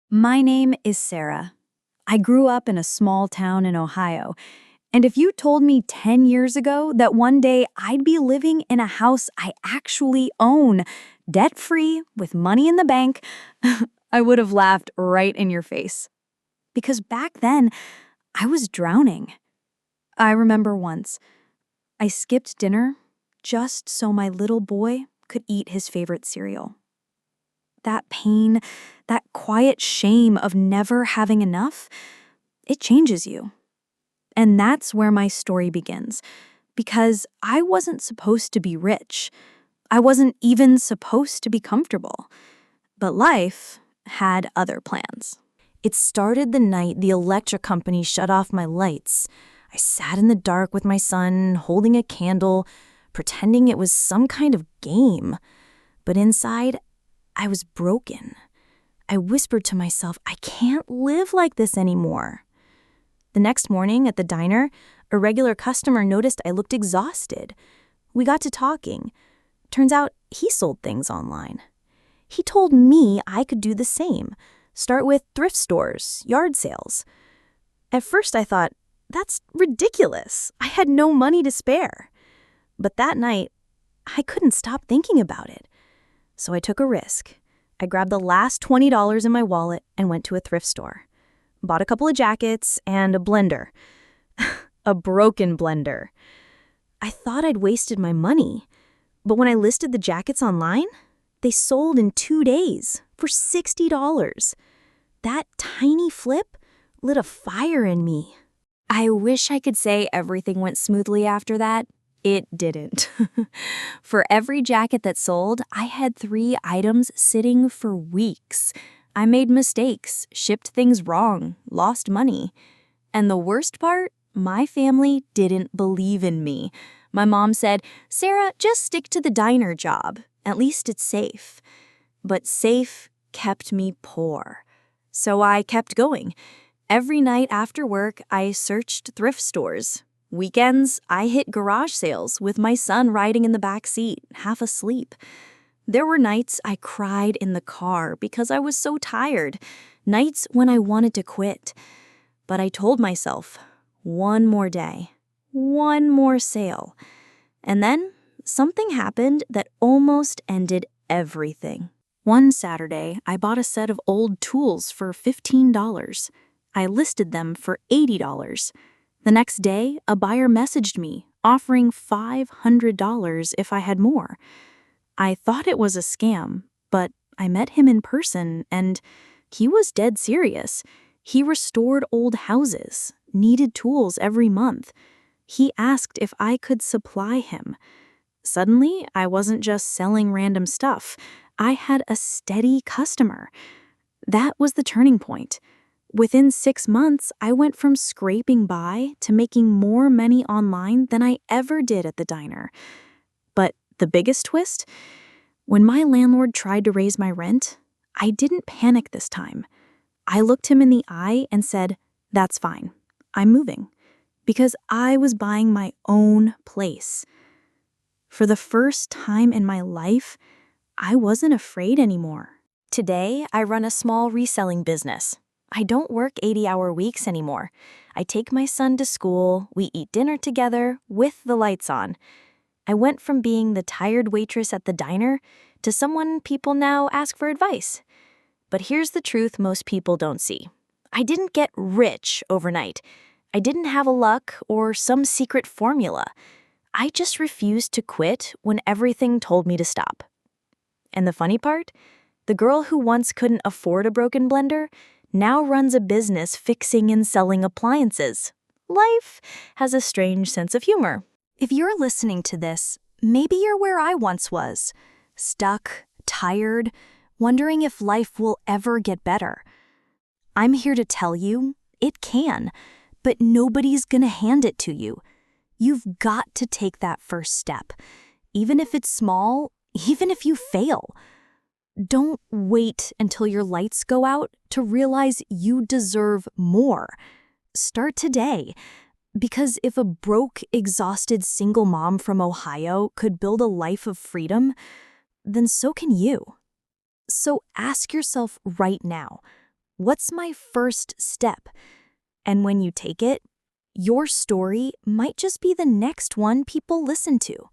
My name is Sarah. I grew up in a small town in Ohio, and if you told me 10 years ago that one day I'd be living in a house I actually own, debt-free, with money in the bank, I would have laughed right in your face. Because back then, I was drowning. I remember once, I skipped dinner just so my little boy could eat his favorite cereal. That pain, that quiet shame of never having enough, it changes you. And that's where my story begins. Because I wasn't supposed to be rich. I wasn't even supposed to be comfortable. But life had other plans. It started the night the electric company shut off my lights. I sat in the dark with my son, holding a candle, pretending it was some kind of game. But inside, I was broken. I whispered to myself, I can't live like this anymore. The next morning at the diner, a regular customer noticed I looked exhausted. We got to talking. Turns out he sold things online. He told me I could do the same. Start with thrift stores, yard sales. At first I thought, that's ridiculous. I had no money to spare. But that night, I couldn't stop thinking about it. So I took a risk. I grabbed the last $20 in my wallet and went to a thrift store. Bought a couple of jackets and a blender. A broken blender. I thought I'd wasted my money. But when I listed the jackets online, they sold in 2 days for $60. That tiny flip lit a fire in me. I wish I could say everything went smoothly after that. It didn't. For every jacket that sold, I had 3 items sitting for weeks. I made mistakes, shipped things wrong, lost money. And the worst part, my family didn't believe in me. My mom said, "Sarah, just stick to the diner job. At least it's safe." But safe kept me poor. So I kept going. Every night after work, I searched thrift stores. Weekends, I hit garage sales with my son riding in the back seat, half asleep. There were nights I cried in the car because I was so tired, nights when I wanted to quit. But I told myself, one more day, one more sale. And then something happened that almost ended everything. One Saturday, I bought a set of old tools for $15. I listed them for $80. The next day, a buyer messaged me, offering $500 if I had more. I thought it was a scam, but I met him in person, and he was dead serious. He restored old houses, needed tools every month. He asked if I could supply him. Suddenly, I wasn't just selling random stuff. I had a steady customer. That was the turning point. Within 6 months, I went from scraping by to making more money online than I ever did at the diner. But the biggest twist? When my landlord tried to raise my rent, I didn't panic this time. I looked him in the eye and said, "That's fine. I'm moving." Because I was buying my own place. For the first time in my life, I wasn't afraid anymore. Today, I run a small reselling business. I don't work 80-hour weeks anymore. I take my son to school, we eat dinner together with the lights on. I went from being the tired waitress at the diner to someone people now ask for advice. But here's the truth most people don't see. I didn't get rich overnight. I didn't have a luck or some secret formula. I just refused to quit when everything told me to stop. And the funny part? The girl who once couldn't afford a broken blender now runs a business fixing and selling appliances. Life has a strange sense of humor. If you're listening to this, maybe you're where I once was, stuck, tired, wondering if life will ever get better. I'm here to tell you, it can, but nobody's gonna hand it to you. You've got to take that first step, even if it's small, even if you fail. Don't wait until your lights go out to realize you deserve more. Start today. Because if a broke, exhausted single mom from Ohio could build a life of freedom, then so can you. So ask yourself right now, What's my first step? And when you take it, your story might just be the next one people listen to.